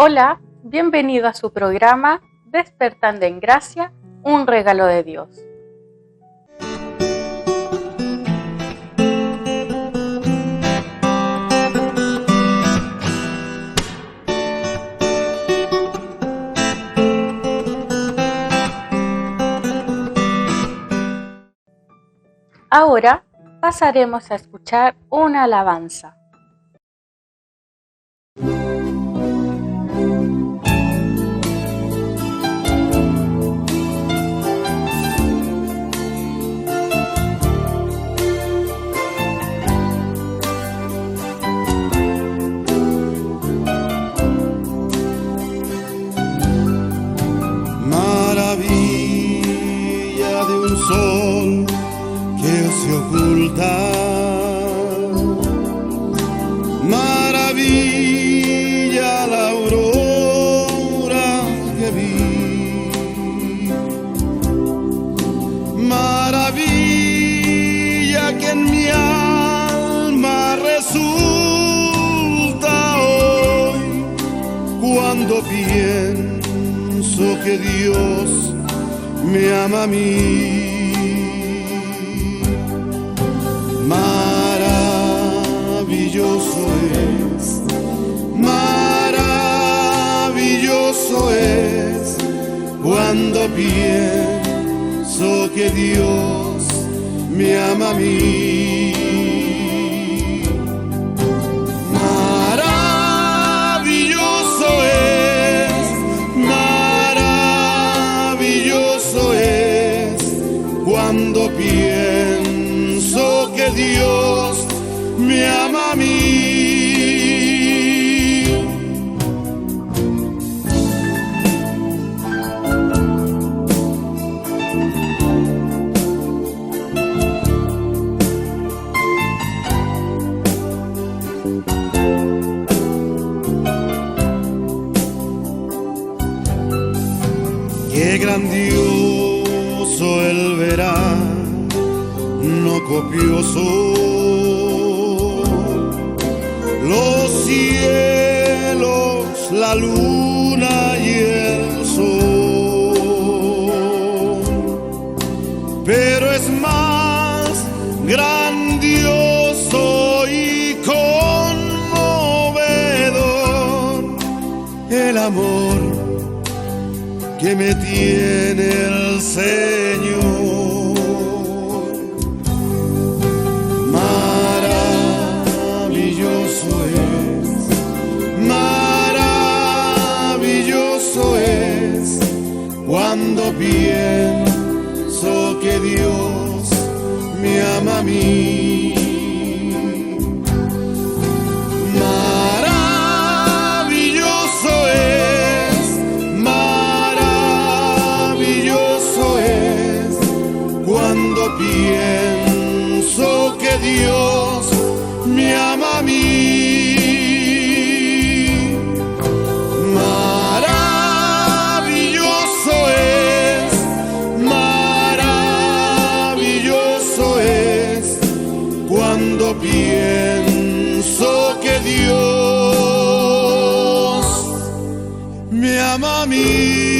Hola, bienvenido a su programa Despertando en Gracia, un regalo de Dios. Ahora pasaremos a escuchar una alabanza. Maravilla de un sol que se oculta, maravilla la aurora que vi, maravilla que en mi alma resulta hoy cuando pienso que Dios me ama a mí. Maravilloso es cuando pienso que Dios me ama a mí. Maravilloso es cuando pienso que Dios me ama a mí. Qué grandioso el verano copioso, los cielos, la luna y el sol, pero es más grandioso y conmovedor el amor que me tiene el Señor. Maravilloso es cuando pienso que Dios me ama a mí. Cuando pienso que Dios me ama a mí. Maravilloso es cuando pienso que Dios me ama a mí.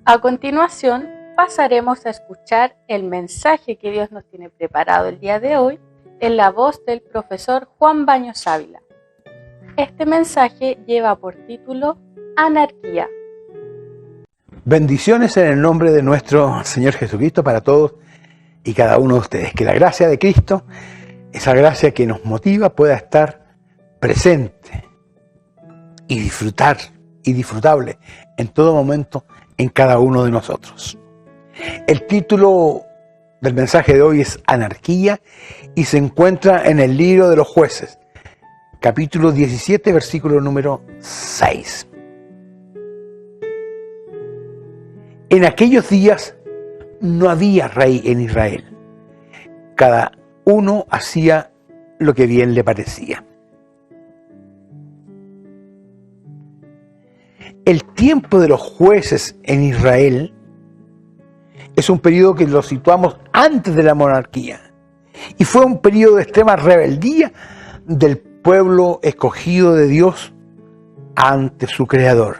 A continuación, pasaremos a escuchar el mensaje que Dios nos tiene preparado el día de hoy en la voz del profesor Juan Baños Ávila. Este mensaje lleva por título Anarquía. Bendiciones en el nombre de nuestro Señor Jesucristo para todos y cada uno de ustedes. Que la gracia de Cristo, esa gracia que nos motiva, pueda estar presente y disfrutar y disfrutable en todo momento en cada uno de nosotros. El título del mensaje de hoy es Anarquía y se encuentra en el libro de los Jueces, capítulo 17, versículo número 6. En aquellos días no había rey en Israel. Cada uno hacía lo que bien le parecía. El tiempo de los jueces en Israel es un periodo que lo situamos antes de la monarquía. Y fue un periodo de extrema rebeldía del pueblo escogido de Dios ante su Creador.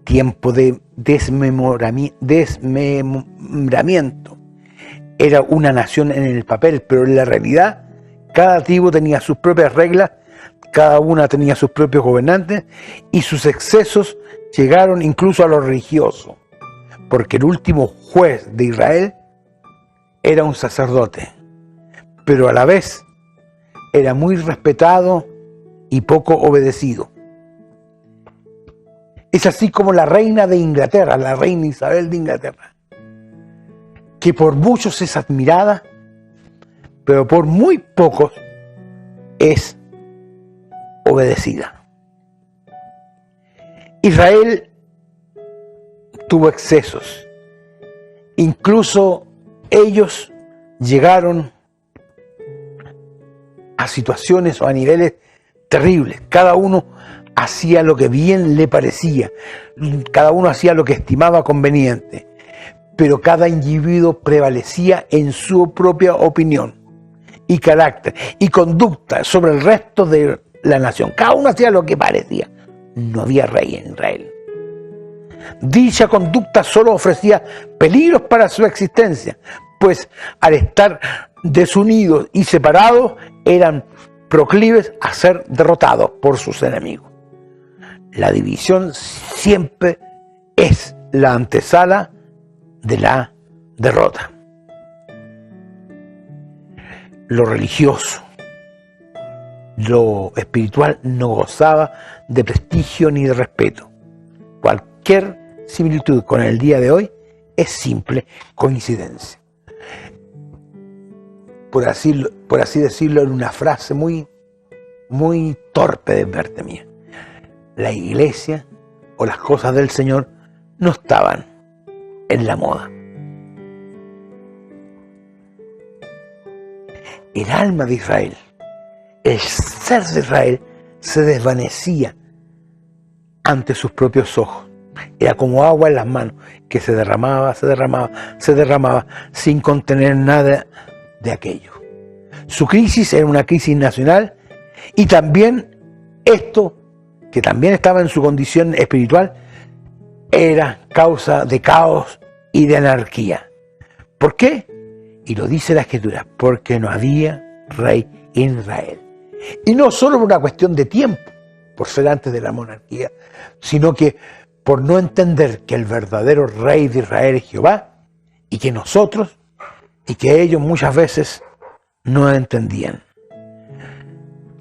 Tiempo de desmembramiento. Era una nación en el papel, pero en la realidad cada tribu tenía sus propias reglas, cada una tenía sus propios gobernantes y sus excesos llegaron incluso a lo religioso, porque el último juez de Israel era un sacerdote, pero a la vez era muy respetado y poco obedecido. Es así como la reina de Inglaterra, la reina Isabel de Inglaterra, que por muchos es admirada, pero por muy pocos es obedecida. Israel tuvo excesos. Incluso ellos llegaron a situaciones o a niveles terribles. Cada uno hacía lo que bien le parecía. Cada uno hacía lo que estimaba conveniente. Pero cada individuo prevalecía en su propia opinión y carácter y conducta sobre el resto de la nación. Cada uno hacía lo que parecía. No había rey en Israel. Dicha conducta solo ofrecía peligros para su existencia, pues al estar desunidos y separados eran proclives a ser derrotados por sus enemigos. La división siempre es la antesala de la derrota. Lo religioso, lo espiritual no gozaba de prestigio ni de respeto. Cualquier similitud con el día de hoy es simple coincidencia. Por así decirlo en una frase muy torpe de parte mía, la iglesia o las cosas del Señor no estaban en la moda. El alma de Israel, el ser de Israel, se desvanecía ante sus propios ojos. Era como agua en las manos, que se derramaba, sin contener nada de aquello. Su crisis era una crisis nacional y también esto, que también estaba en su condición espiritual, era causa de caos y de anarquía. ¿Por qué? Y lo dice la Escritura, porque no había rey en Israel. Y no solo por una cuestión de tiempo, por ser antes de la monarquía, sino que por no entender que el verdadero rey de Israel es Jehová, y que nosotros, y que ellos muchas veces no entendían.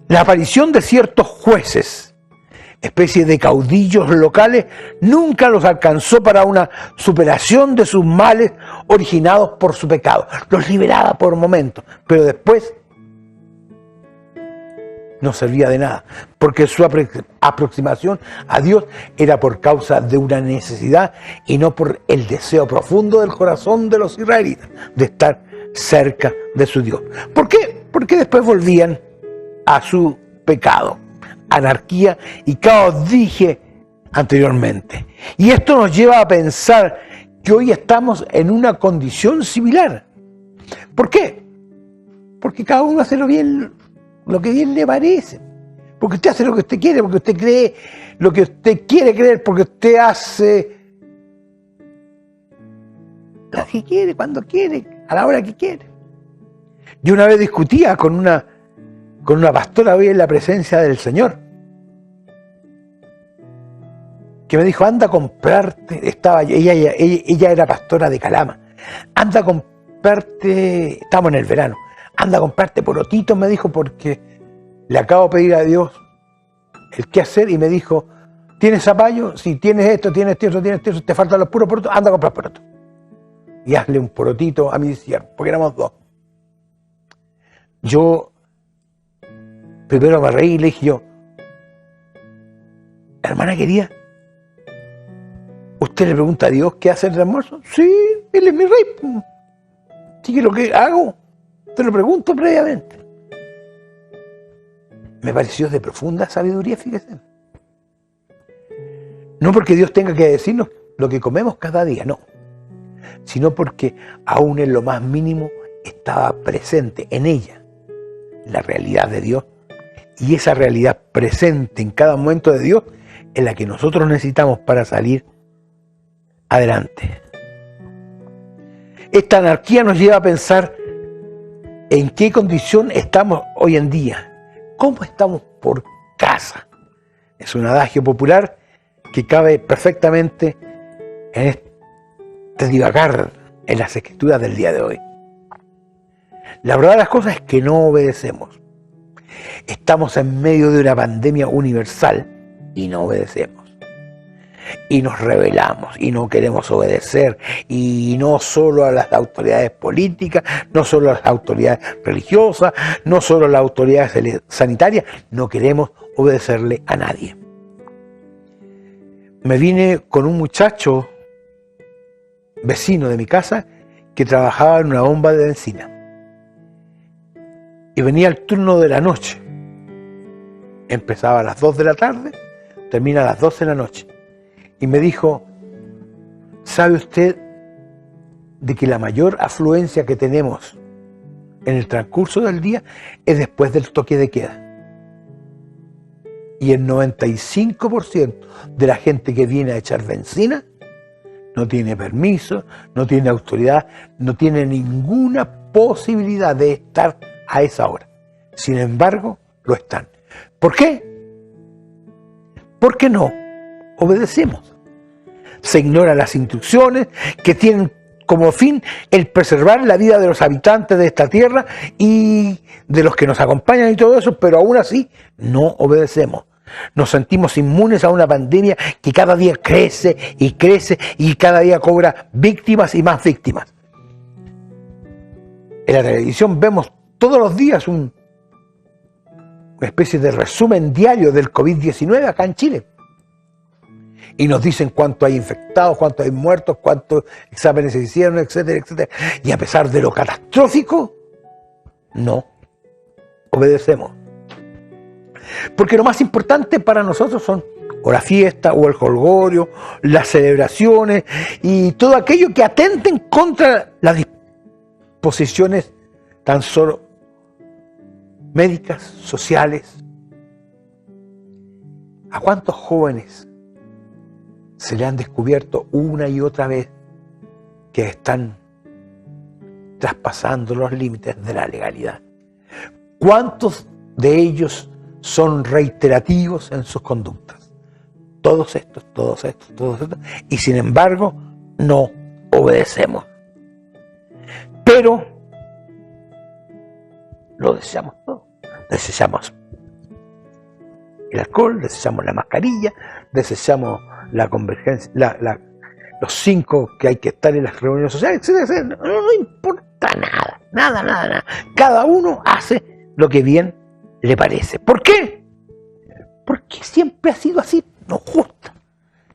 La aparición de ciertos jueces, especie de caudillos locales, nunca los alcanzó para una superación de sus males originados por su pecado. Los liberaba por momentos, pero después no servía de nada, porque su aproximación a Dios era por causa de una necesidad y no por el deseo profundo del corazón de los israelitas de estar cerca de su Dios. ¿Por qué? Porque después volvían a su pecado, anarquía y caos, dije anteriormente. Y esto nos lleva a pensar que hoy estamos en una condición similar. ¿Por qué? Porque cada uno hace lo que bien le parece, porque usted hace lo que usted quiere, porque usted cree lo que usted quiere creer, porque usted hace lo que quiere, cuando quiere, a la hora que quiere. Yo una vez discutía con una pastora hoy en la presencia del Señor, que me dijo, anda a comprarte, ella era pastora de Calama, anda a comprarte, estamos en el verano, anda a comprarte porotitos, me dijo, porque le acabo de pedir a Dios el qué hacer, y me dijo, ¿tienes zapallo? Si tienes esto, tienes eso, te faltan los puros porotos, anda a comprar porotos. Y hazle un porotito a mi siervo, porque éramos dos. Yo primero me reí y le dije yo, hermana querida, ¿usted le pregunta a Dios qué hacer de almuerzo? Sí, él es mi rey. Así que lo que hago, te lo pregunto previamente. Me pareció de profunda sabiduría, fíjese. No porque Dios tenga que decirnos lo que comemos cada día, no. Sino porque aún en lo más mínimo estaba presente en ella la realidad de Dios. Y esa realidad presente en cada momento de Dios es la que nosotros necesitamos para salir adelante. Esta anarquía nos lleva a pensar en qué condición estamos hoy en día. ¿Cómo estamos por casa? Es un adagio popular que cabe perfectamente en este divagar en las escrituras del día de hoy. La verdad de las cosas es que no obedecemos. Estamos en medio de una pandemia universal y no obedecemos. Y nos rebelamos y no queremos obedecer, y no solo a las autoridades políticas, no solo a las autoridades religiosas, no solo a las autoridades sanitarias, no queremos obedecerle a nadie. Me vine con un muchacho vecino de mi casa que trabajaba en una bomba de benzina y venía el turno de la noche. Empezaba a las 2 de la tarde, termina a las 12 de la noche. Y me dijo, ¿sabe usted de que la mayor afluencia que tenemos en el transcurso del día es después del toque de queda? Y el 95% de la gente que viene a echar benzina no tiene permiso, no tiene autoridad, no tiene ninguna posibilidad de estar a esa hora. Sin embargo, lo están. ¿Por qué? Porque no obedecemos. Se ignoran las instrucciones que tienen como fin el preservar la vida de los habitantes de esta tierra y de los que nos acompañan y todo eso, pero aún así no obedecemos. Nos sentimos inmunes a una pandemia que cada día crece y crece y cada día cobra víctimas y más víctimas. En la televisión vemos todos los días una especie de resumen diario del COVID-19 acá en Chile. Y nos dicen cuánto hay infectados, cuánto hay muertos, cuántos exámenes se hicieron, etcétera, etcétera. Y a pesar de lo catastrófico, no obedecemos. Porque lo más importante para nosotros son o la fiesta, o el jolgorio, las celebraciones y todo aquello que atenten contra las disposiciones tan solo médicas, sociales. ¿A cuántos jóvenes se le han descubierto una y otra vez que están traspasando los límites de la legalidad? ¿Cuántos de ellos son reiterativos en sus conductas? Todos estos, y sin embargo no obedecemos. Pero lo deseamos todo. Desechamos el alcohol, desechamos la mascarilla, desechamos la convergencia, los 5 que hay que estar en las reuniones sociales, etcétera. No importa nada. Cada uno hace lo que bien le parece. ¿Por qué? Porque siempre ha sido así. Nos gusta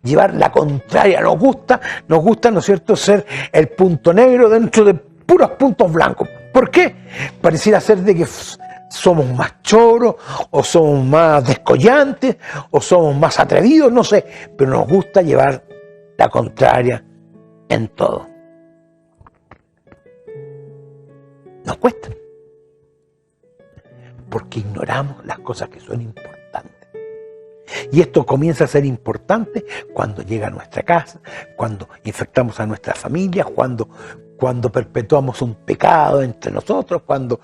llevar la contraria, nos gusta, ¿no es cierto?, ser el punto negro dentro de puros puntos blancos. ¿Por qué? Pareciera ser de que somos más choros, o somos más descollantes, o somos más atrevidos, no sé, pero nos gusta llevar la contraria en todo. Nos cuesta, porque ignoramos las cosas que son importantes. Y esto comienza a ser importante cuando llega a nuestra casa, cuando infectamos a nuestra familia, cuando perpetuamos un pecado entre nosotros, cuando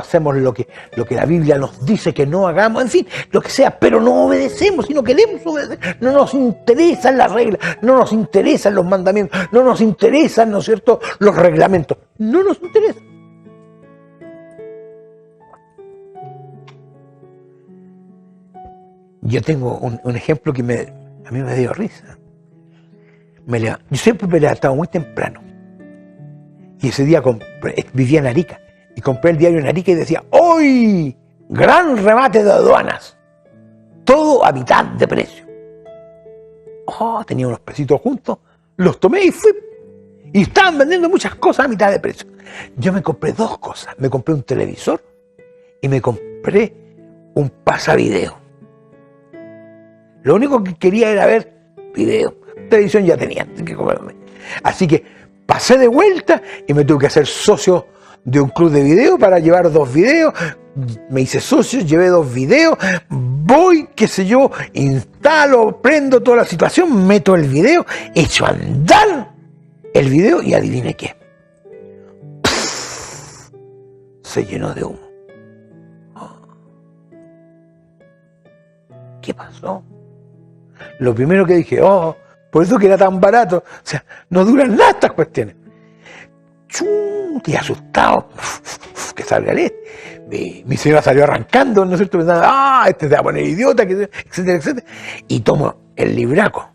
hacemos lo que la Biblia nos dice que no hagamos, en fin, lo que sea, pero no obedecemos y no queremos obedecer. No nos interesan las reglas, no nos interesan los mandamientos, no nos interesan, ¿no es cierto?, los reglamentos. No nos interesan. Yo tengo un ejemplo que a mí me dio risa. Yo siempre me levantaba muy temprano. Y ese día vivía en Arica. Y compré el diario en Arica y decía: ¡hoy! Gran remate de aduanas. Todo a mitad de precio. Tenía unos pesitos juntos. Los tomé y fui. Y estaban vendiendo muchas cosas a mitad de precio. Yo me compré 2 cosas. Me compré un televisor y me compré un pasavideo. Lo único que quería era ver videos. Televisión ya tenía, así que pasé de vuelta y me tuve que hacer socio de un club de video para llevar 2 videos. Me hice socio, llevé 2 videos, voy, qué sé yo, instalo, prendo toda la situación, meto el video, echo a andar el video y adivine qué. Se llenó de humo. ¿Qué pasó? Lo primero que dije, por eso que era tan barato. O sea, no duran nada estas cuestiones. Y asustado, que salga el mi señora salió arrancando, ¿no es cierto? Pensando, este se va a poner idiota, etcétera, etcétera. Y tomo el libraco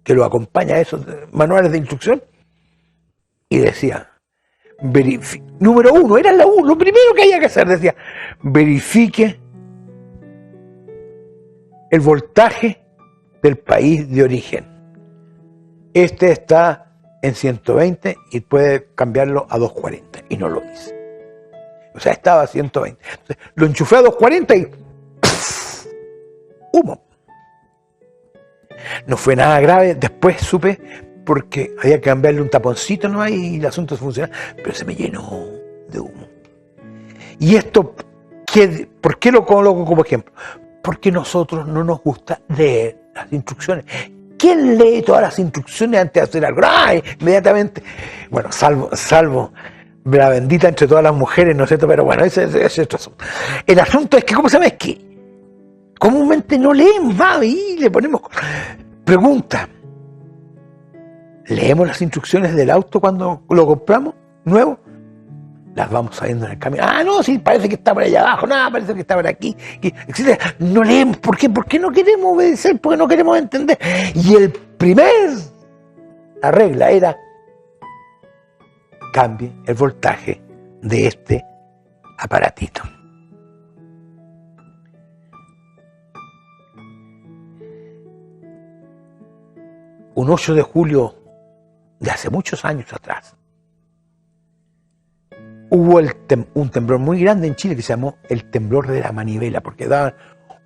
que lo acompaña a esos manuales de instrucción y decía, número 1, era lo primero que había que hacer, decía, verifique el voltaje del país de origen. Este está en 120 y puede cambiarlo a 240, y no lo hice. O sea, estaba a 120. Entonces, lo enchufé a 240 y ¡puf! Humo. No fue nada grave, después supe porque había que cambiarle un taponcito nomás y el asunto funcionaba, pero se me llenó de humo. Y esto, ¿por qué lo coloco como ejemplo? Porque nosotros no nos gusta leer las instrucciones. ¿Quién lee todas las instrucciones antes de hacer algo? ¡Ay! Inmediatamente. Bueno, salvo la bendita entre todas las mujeres, ¿no es cierto? Pero bueno, ese es otro asunto. El asunto es que, ¿cómo se llama? Es que comúnmente no leemos, y le ponemos... Pregunta. ¿Leemos las instrucciones del auto cuando lo compramos nuevo? Las vamos sabiendo en el camino. No, sí, parece que está por allá abajo, parece que está por aquí, etc. No leemos. ¿Por qué? Porque no queremos obedecer, porque no queremos entender. Y la regla era, cambie el voltaje de este aparatito. Un 8 de julio de hace muchos años atrás, hubo un temblor muy grande en Chile que se llamó el temblor de la manivela, porque daban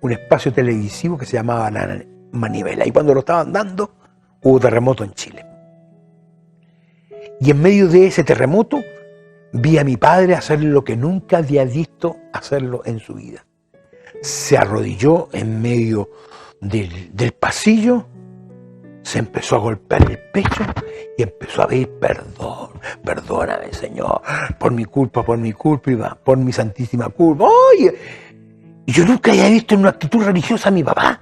un espacio televisivo que se llamaba La Manivela. Y cuando lo estaban dando, hubo terremoto en Chile. Y en medio de ese terremoto, vi a mi padre hacer lo que nunca había visto hacerlo en su vida. Se arrodilló en medio del pasillo, se empezó a golpear el pecho y empezó a pedir perdón. Perdóname, Señor, por mi culpa, por mi santísima culpa. Oye, yo nunca había visto en una actitud religiosa a mi papá.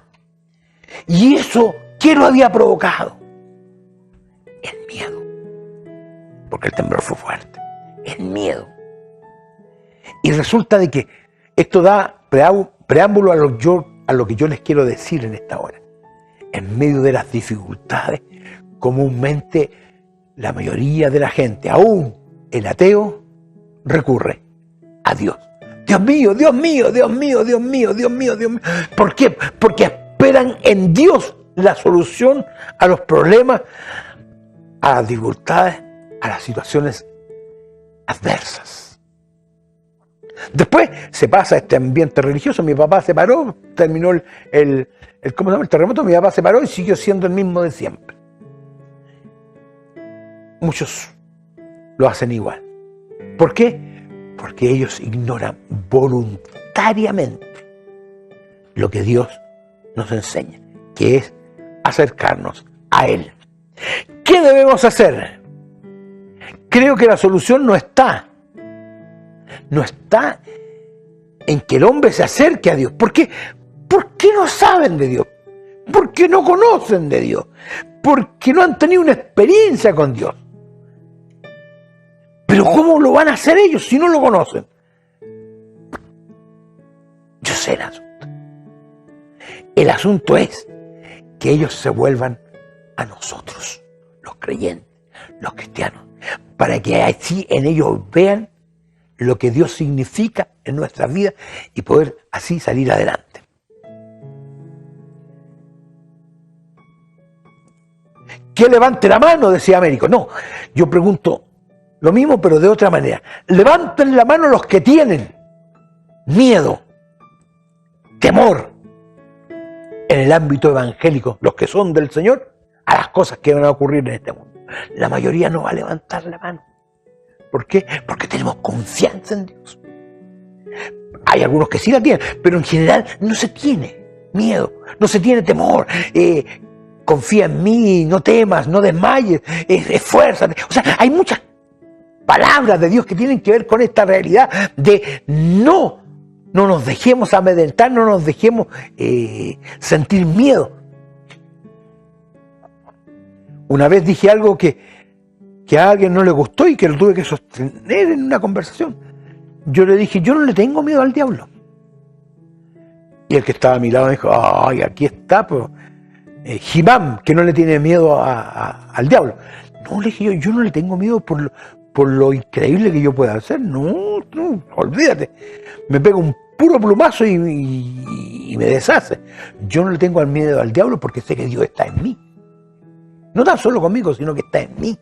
¿Y eso qué lo había provocado? El miedo. Porque el temblor fue fuerte. El miedo. Y resulta de que esto da preámbulo a lo que yo les quiero decir en esta hora. En medio de las dificultades, comúnmente la mayoría de la gente, aún el ateo, recurre a Dios. Dios mío, Dios mío, Dios mío, Dios mío, Dios mío, Dios mío. ¿Por qué? Porque esperan en Dios la solución a los problemas, a las dificultades, a las situaciones adversas. Después se pasa a este ambiente religioso. Mi papá se paró, terminó el terremoto, mi papá se paró y siguió siendo el mismo de siempre. Muchos lo hacen igual. ¿Por qué? Porque ellos ignoran voluntariamente lo que Dios nos enseña, que es acercarnos a Él. ¿Qué debemos hacer? Creo que la solución no está en que el hombre se acerque a Dios. ¿Por qué? Porque no saben de Dios, porque no conocen de Dios, porque no han tenido una experiencia con Dios. Pero ¿cómo lo van a hacer ellos si no lo conocen? Yo sé el asunto. El asunto es que ellos se vuelvan a nosotros, los creyentes, los cristianos, para que así en ellos vean lo que Dios significa en nuestras vidas y poder así salir adelante. Que levante la mano, decía Américo. No, yo pregunto lo mismo, pero de otra manera. Levanten la mano los que tienen miedo, temor, en el ámbito evangélico, los que son del Señor, a las cosas que van a ocurrir en este mundo. La mayoría no va a levantar la mano. ¿Por qué? Porque tenemos confianza en Dios. Hay algunos que sí la tienen, pero en general no se tiene miedo, no se tiene temor. Confía en mí, no temas, no desmayes, esfuérzate. O sea, hay muchas palabras de Dios que tienen que ver con esta realidad de no nos dejemos amedrentar, no nos dejemos sentir miedo. Una vez dije algo que a alguien no le gustó y que lo tuve que sostener en una conversación. Yo le dije, yo no le tengo miedo al diablo. Y el que estaba a mi lado me dijo, ay, aquí está, pues, Jimán, que no le tiene miedo al diablo. No, le dije yo no le tengo miedo por lo increíble que yo pueda hacer. No, olvídate. Me pega un puro plumazo y me deshace. Yo no le tengo miedo al diablo porque sé que Dios está en mí. No tan solo conmigo, sino que está en mí.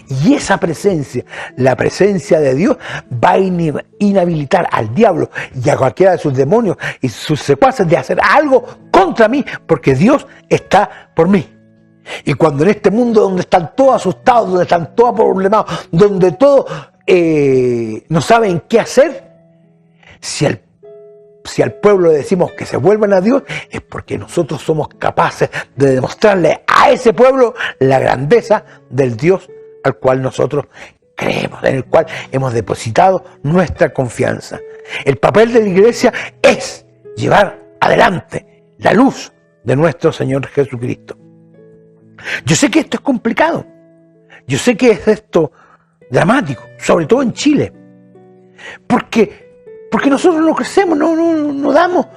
Y esa presencia, la presencia de Dios, va a inhabilitar al diablo y a cualquiera de sus demonios y sus secuaces de hacer algo contra mí, porque Dios está por mí. Y cuando en este mundo donde están todos asustados, donde están todos problemados, donde todos no saben qué hacer, si al pueblo le decimos que se vuelvan a Dios, es porque nosotros somos capaces de demostrarle a ese pueblo la grandeza del Dios al cual nosotros creemos, en el cual hemos depositado nuestra confianza. El papel de la iglesia es llevar adelante la luz de nuestro Señor Jesucristo. Yo sé que esto es complicado, yo sé que es esto dramático, sobre todo en Chile, porque nosotros no crecemos, no damos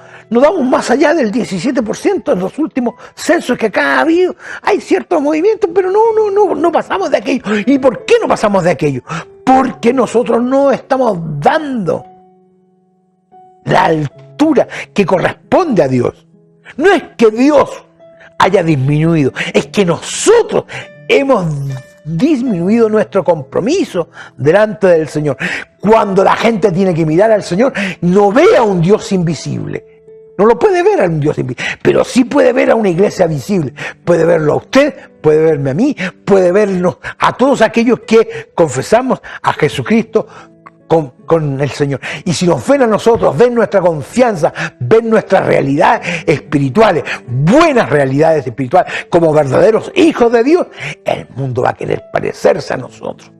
más allá del 17% en los últimos censos que acá ha habido. Hay ciertos movimientos, pero no pasamos de aquello. ¿Y por qué no pasamos de aquello? Porque nosotros no estamos dando la altura que corresponde a Dios. No es que Dios haya disminuido, es que nosotros hemos disminuido nuestro compromiso delante del Señor. Cuando la gente tiene que mirar al Señor, no ve a un Dios invisible. No lo puede ver a un Dios invisible, pero sí puede ver a una iglesia visible. Puede verlo a usted, puede verme a mí, puede vernos a todos aquellos que confesamos a Jesucristo con el Señor. Y si nos ven a nosotros, ven nuestra confianza, ven nuestras realidades espirituales, buenas realidades espirituales, como verdaderos hijos de Dios, el mundo va a querer parecerse a nosotros.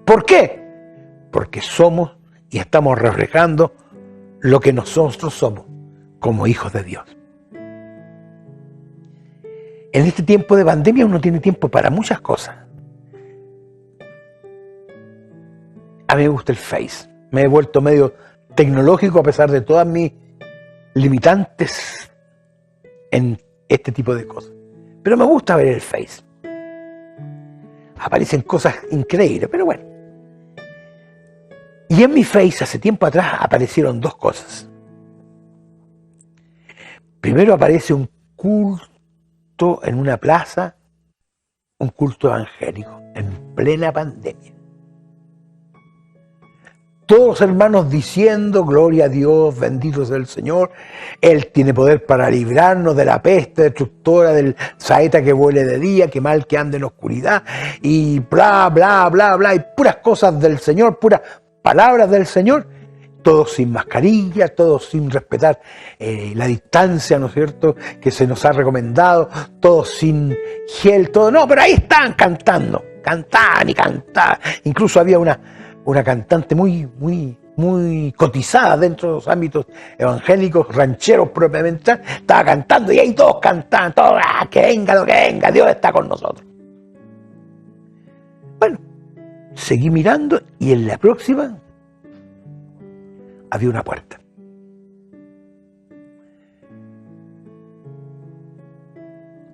¿Por qué? Porque somos y estamos reflejando lo que nosotros somos como hijos de Dios. En este tiempo de pandemia uno tiene tiempo para muchas cosas. A mí me gusta el Face. Me he vuelto medio tecnológico a pesar de todas mis limitantes en este tipo de cosas. Pero me gusta ver el Face. Aparecen cosas increíbles, pero bueno. Y en mi Face hace tiempo atrás aparecieron dos cosas. Primero aparece un culto en una plaza, un culto evangélico, en plena pandemia. Todos los hermanos diciendo, gloria a Dios, bendito sea el Señor, Él tiene poder para librarnos de la peste destructora, del saeta que vuele de día, que mal que ande en oscuridad, y bla, bla, bla, bla, y puras cosas del Señor, puras palabras del Señor, todos sin mascarilla, todos sin respetar la distancia, ¿no es cierto?, que se nos ha recomendado, todos sin gel, todo, no, pero ahí están cantando, cantaban y cantaban. Incluso había una cantante muy cotizada dentro de los ámbitos evangélicos, rancheros propiamente, estaba cantando y ahí todos cantaban, todos, que venga lo que venga, Dios está con nosotros. Bueno, seguí mirando y en la próxima había una puerta.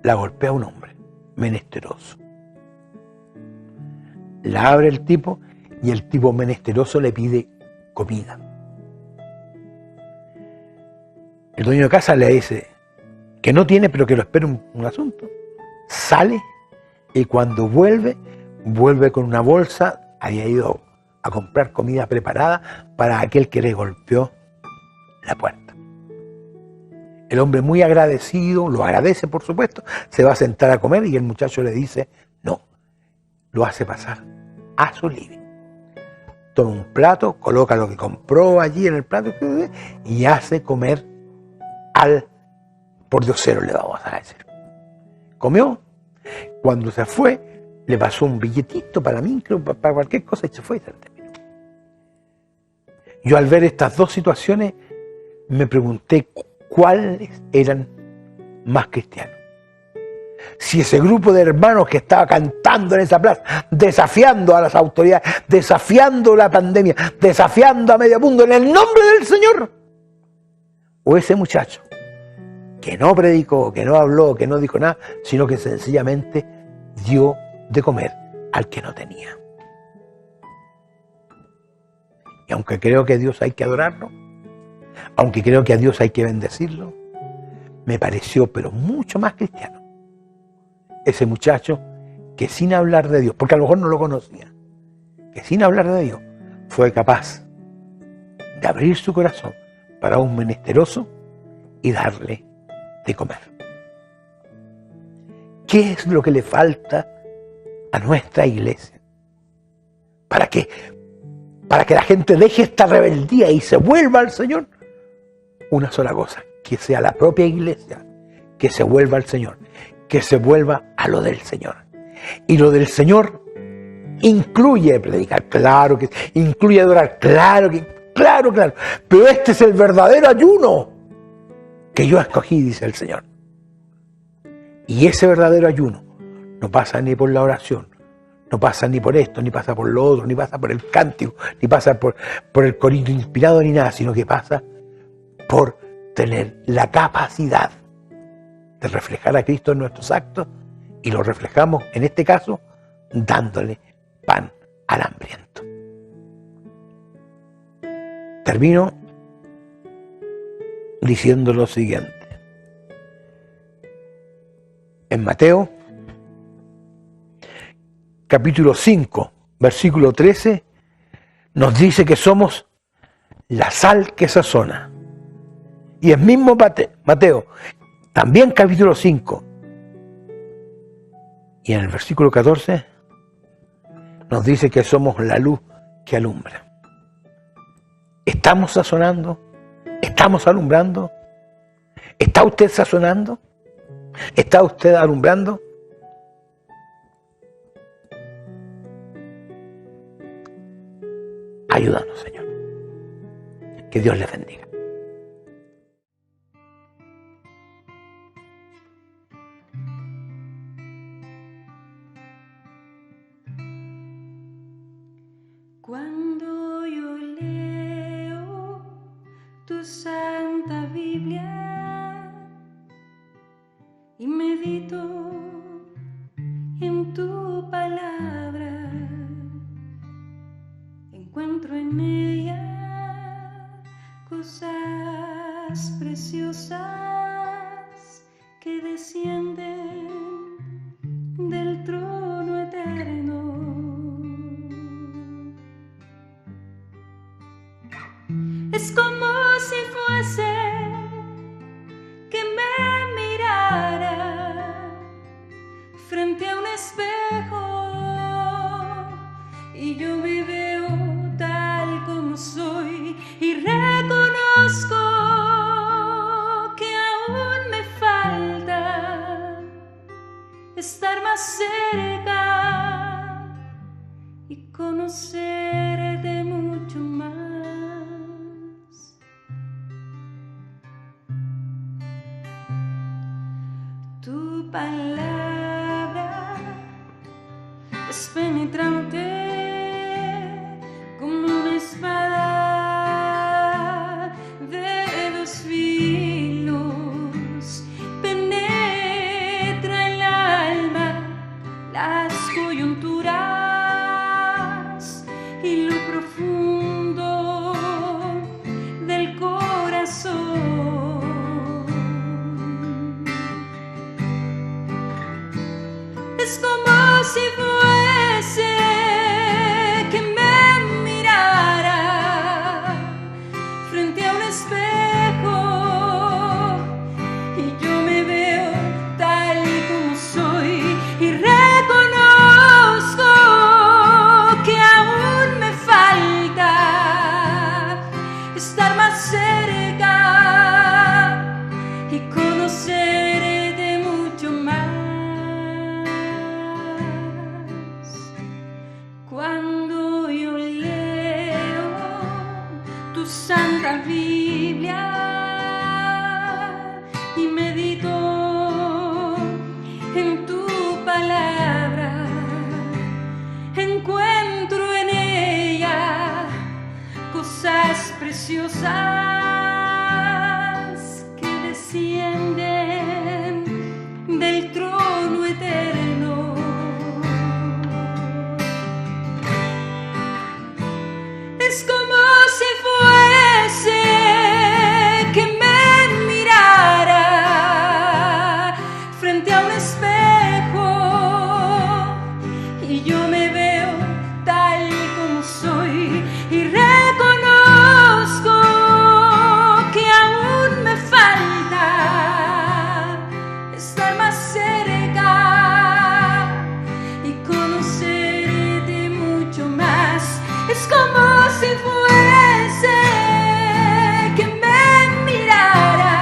La golpea un hombre menesteroso. La abre el tipo y el tipo menesteroso le pide comida. El dueño de casa le dice que no tiene, pero que lo espera un asunto. Sale y cuando vuelve con una bolsa. Había ido a comprar comida preparada para aquel que le golpeó la puerta. El hombre muy agradecido, lo agradece por supuesto, se va a sentar a comer y el muchacho le dice, no, lo hace pasar a su living. Toma un plato, coloca lo que compró allí en el plato y hace comer al pordiosero, le vamos a decir. Comió, cuando se fue, le pasó un billetito para micro, para cualquier cosa y se fue y se terminó. Yo al ver estas dos situaciones me pregunté cuáles eran más cristianos. Si ese grupo de hermanos que estaba cantando en esa plaza, desafiando a las autoridades, desafiando la pandemia, desafiando a medio mundo en el nombre del Señor, o ese muchacho que no predicó, que no habló, que no dijo nada, sino que sencillamente dio de comer al que no tenía. Y aunque creo que a Dios hay que adorarlo, aunque creo que a Dios hay que bendecirlo, me pareció pero mucho más cristiano ese muchacho que sin hablar de Dios, porque a lo mejor no lo conocía, que sin hablar de Dios fue capaz de abrir su corazón para un menesteroso y darle de comer. ¿Qué es lo que le falta a nuestra iglesia para que la gente deje esta rebeldía y se vuelva al Señor? Una sola cosa, que sea la propia iglesia que se vuelva al Señor, que se vuelva a lo del Señor. Y lo del Señor incluye predicar, claro que incluye adorar, claro. Pero este es el verdadero ayuno que yo escogí, dice el Señor. Y ese verdadero ayuno no pasa ni por la oración, no pasa ni por esto, ni pasa por lo otro, ni pasa por el cántico, ni pasa por el corito inspirado ni nada, sino que pasa por tener la capacidad de reflejar a Cristo en nuestros actos, y lo reflejamos, en este caso, dándole pan al hambriento. Termino diciendo lo siguiente. En Mateo, capítulo 5, versículo 13, nos dice que somos la sal que sazona. Y el mismo Mateo, también capítulo 5, y en el versículo 14, nos dice que somos la luz que alumbra. ¿Estamos sazonando? ¿Estamos alumbrando? ¿Está usted sazonando? ¿Está usted alumbrando? Ayúdanos, Señor. Que Dios les bendiga. Cuando yo leo tu Santa Biblia y medito en tu palabra, encuentro en ella cosas preciosas que descienden del trono eterno. Es como si fuese que me mirara frente a un espejo y yo me veo tal como soy y reconozco que aún me falta estar más cerca y conocerte mucho más. Tu palabra es penetrante como una espada de dos filos, penetra en el alma, las coyunturas y lo profundo del corazón. Es como si fuese y medito en tu palabra, encuentro en ella cosas preciosas que descienden del trono eterno. Es como si fuese que me mirara frente a un espejo y yo me veo tal como soy y reconozco que aún me falta estar más cerca y conocerte mucho más. Es como si fuese que me mirara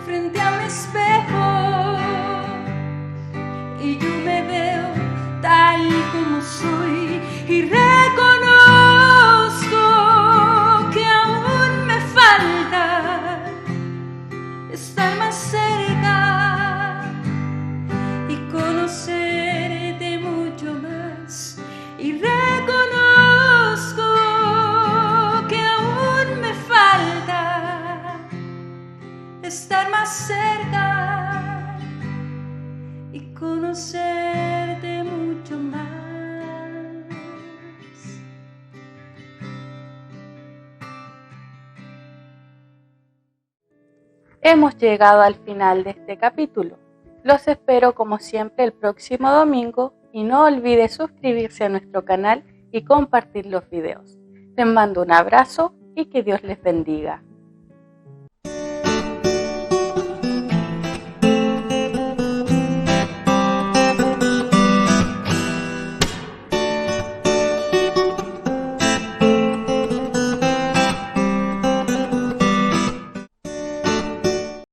frente a un espejo y yo me veo tal como soy y reconozco que aún me falta estar más cerca y conocerte mucho más y reconozco que aún me falta estar más cerca y conocerte mucho más. Hemos llegado al final de este capítulo. Los espero como siempre el próximo domingo y no olvide suscribirse a nuestro canal y compartir los videos. Les mando un abrazo y que Dios les bendiga.